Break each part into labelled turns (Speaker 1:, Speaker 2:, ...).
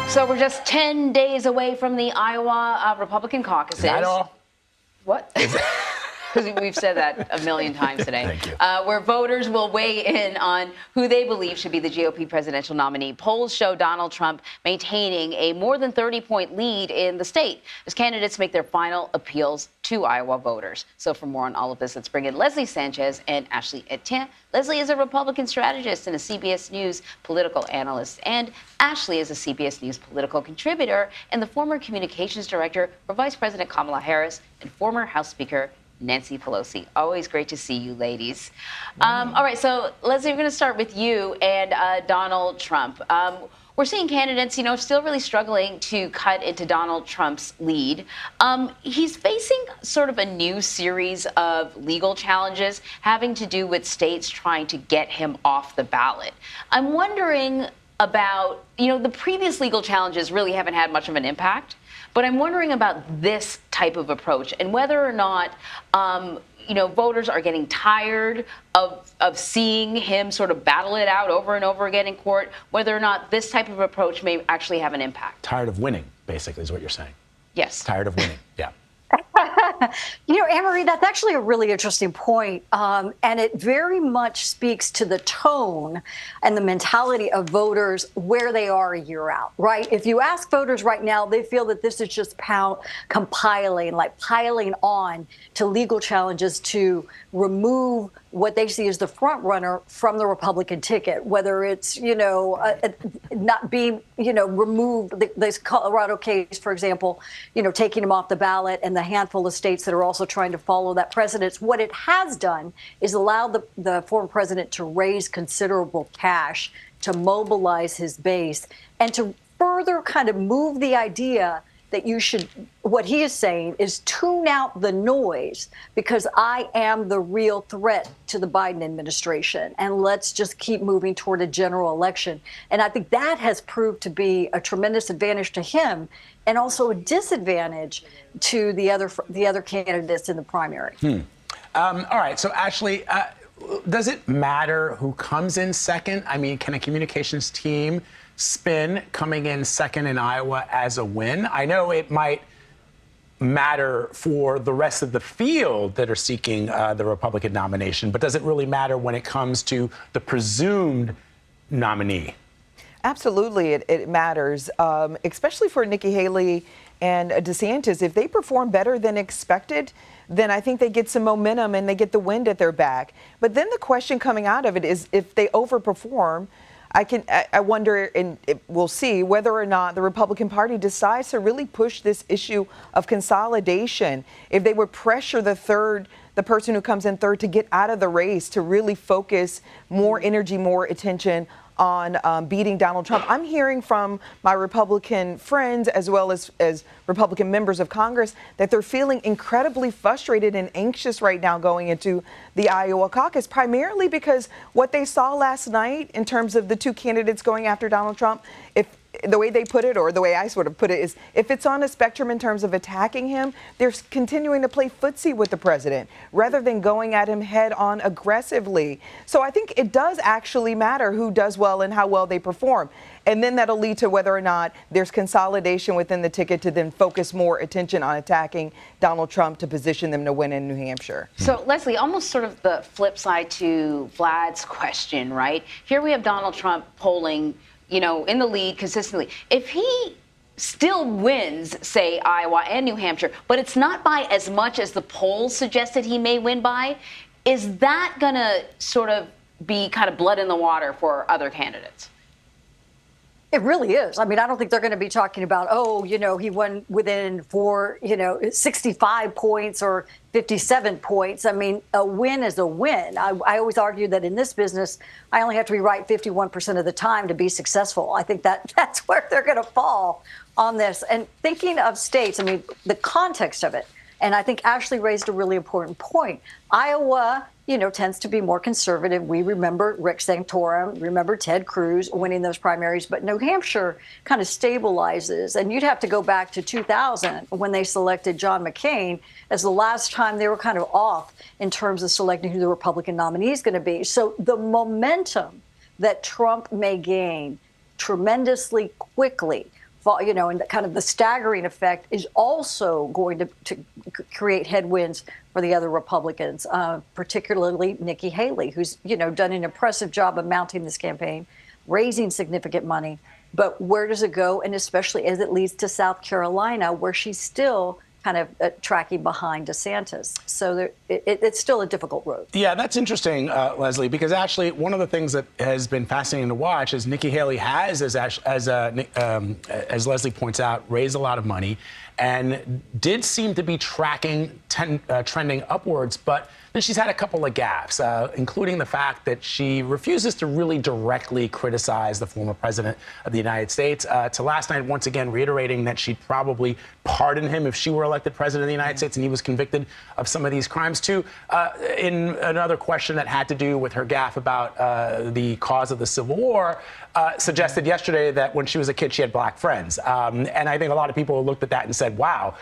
Speaker 1: So we're just 10 days away from the Iowa Republican caucuses.
Speaker 2: Is that all?
Speaker 1: What? Because we've said that a million times today.
Speaker 2: Thank you.
Speaker 1: Where voters will weigh in on who they believe should be the GOP presidential nominee. Polls show Donald Trump maintaining a more than 30-point lead in the state as candidates make their final appeals to Iowa voters. So for more on all of this, let's bring in Leslie Sanchez and Ashley Etienne. Leslie is a Republican strategist and a CBS News political analyst, and Ashley is a CBS News political contributor and the former communications director for Vice President Kamala Harris and former House Speaker Nancy Pelosi. Always great to see you, ladies. All right, so Leslie, we're going to start with you and Donald Trump. We're seeing candidates, still really struggling to cut into Donald Trump's lead. He's facing sort of a new series of legal challenges having to do with states trying to get him off the ballot. I'm wondering about, the previous legal challenges really haven't had much of an impact. But I'm wondering about this type of approach and whether or not, voters are getting tired of seeing him sort of battle it out over and over again in court, whether or not this type of approach may actually have an impact.
Speaker 2: Tired of winning, basically, is what you're saying.
Speaker 1: Yes.
Speaker 2: Tired of winning, yeah.
Speaker 3: Anne-Marie, that's actually a really interesting point. And it very much speaks to the tone and the mentality of voters where they are a year out, right? If you ask voters right now, they feel that this is just piling on to legal challenges to remove what they see as the front runner from the Republican ticket, whether it's, not being, removed, this Colorado case, for example, taking him off the ballot, and the handful of states that are also trying to follow that precedent. What it has done is allow the former president to raise considerable cash to mobilize his base and to further kind of move the idea that you should, what he is saying is tune out the noise because I am the real threat to the Biden administration. And let's just keep moving toward a general election. And I think that has proved to be a tremendous advantage to him and also a disadvantage to the other candidates in the primary.
Speaker 2: All right. So, Ashley, does it matter who comes in second? I mean, can a communications team spin coming in second in Iowa as a win? I know it might matter for the rest of the field that are seeking the Republican nomination, but does it really matter when it comes to the presumed nominee?
Speaker 4: Absolutely, it matters, especially for Nikki Haley and DeSantis. If they perform better than expected, then I think they get some momentum and they get the wind at their back. But then the question coming out of it is if they overperform, I wonder, and we'll see whether or not the Republican Party decides to really push this issue of consolidation. If they would pressure the person who comes in third to get out of the race, to really focus more energy, more attention on beating Donald Trump. I'm hearing from my Republican friends as well as Republican members of Congress that they're feeling incredibly frustrated and anxious right now going into the Iowa caucus, primarily because what they saw last night in terms of the two candidates going after Donald Trump, if the way they put it, or the way I sort of put it, is if it's on a spectrum in terms of attacking him, they're continuing to play footsie with the president rather than going at him head on aggressively. So I think it does actually matter who does well and how well they perform. And then that'll lead to whether or not there's consolidation within the ticket to then focus more attention on attacking Donald Trump to position them to win in New Hampshire.
Speaker 1: So, Leslie, almost sort of the flip side to Vlad's question, right? Here we have Donald Trump polling, in the lead consistently. If he still wins, say, Iowa and New Hampshire, but it's not by as much as the polls suggested he may win by, is that going to sort of be kind of blood in the water for other candidates?
Speaker 3: It really is. I mean, I don't think they're going to be talking about, he won within 65 points or 57 points. I mean, a win is a win. I always argue that in this business, I only have to be right 51% of the time to be successful. I think that's where they're going to fall on this. And thinking of states, I mean, the context of it, and I think Ashley raised a really important point. Iowa, tends to be more conservative. We remember Rick Santorum, remember Ted Cruz winning those primaries, but New Hampshire kind of stabilizes. And you'd have to go back to 2000 when they selected John McCain as the last time they were kind of off in terms of selecting who the Republican nominee is going to be. So the momentum that Trump may gain tremendously quickly and kind of the staggering effect is also going to create headwinds for the other Republicans, particularly Nikki Haley, who's, done an impressive job of mounting this campaign, raising significant money. But where does it go? And especially as it leads to South Carolina, where she's still kind of tracking behind DeSantis. So it's still a difficult road.
Speaker 2: Yeah, that's interesting, Leslie, because actually one of the things that has been fascinating to watch is Nikki Haley has, as Leslie points out, raised a lot of money and did seem to be trending upwards, but then she's had a couple of gaffes, including the fact that she refuses to really directly criticize the former president of the United States, to last night once again reiterating that she'd probably pardon him if she were elected president of the United States and he was convicted of some of these crimes too. In another question that had to do with her gaffe about the cause of the Civil War, suggested yesterday that when she was a kid she had black friends. And I think a lot of people looked at that and said, wow.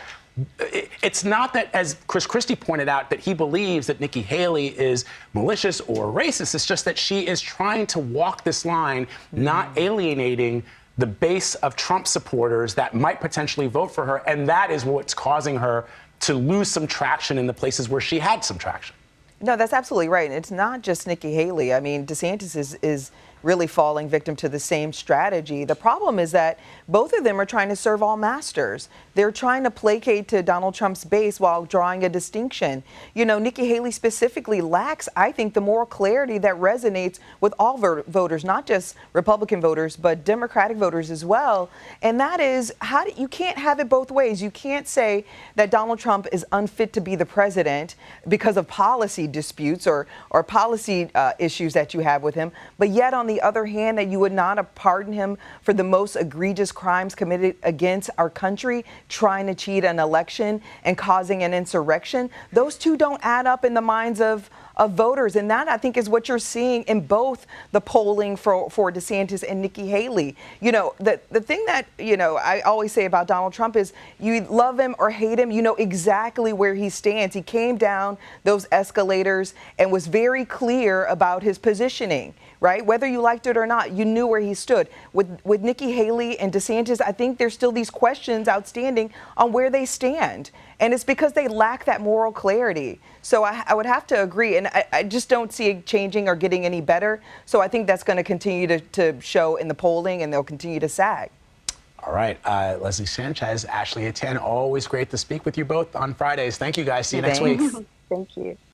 Speaker 2: It's not that, as Chris Christie pointed out, that he believes that Nikki Haley is malicious or racist. It's just that she is trying to walk this line, not alienating the base of Trump supporters that might potentially vote for her. And that is what's causing her to lose some traction in the places where she had some traction.
Speaker 4: No, that's absolutely right. And it's not just Nikki Haley. I mean, DeSantis is really falling victim to the same strategy. The problem is that both of them are trying to serve all masters. They're trying to placate to Donald Trump's base while drawing a distinction. Nikki Haley specifically lacks, I think, the moral clarity that resonates with all voters, not just Republican voters, but Democratic voters as well. And that is, you can't have it both ways. You can't say that Donald Trump is unfit to be the president because of policy disputes or policy issues that you have with him, but yet on the other hand, that you would not pardon him for the most egregious crimes committed against our country, trying to cheat an election and causing an insurrection. Those two don't add up in the minds of voters. And that, I think, is what you're seeing in both the polling for DeSantis and Nikki Haley. The thing that, I always say about Donald Trump is you love him or hate him, you know exactly where he stands. He came down those escalators and was very clear about his positioning, right? Whether you liked it or not, you knew where he stood. With Nikki Haley and DeSantis, I think there's still these questions outstanding on where they stand. And it's because they lack that moral clarity. So I would have to agree. And I just don't see it changing or getting any better. So I think that's going to continue to show in the polling, and they'll continue to sag.
Speaker 2: All right. Leslie Sanchez, Ashley Etienne, always great to speak with you both on Fridays. Thank you, guys. See you next week.
Speaker 3: Thank you.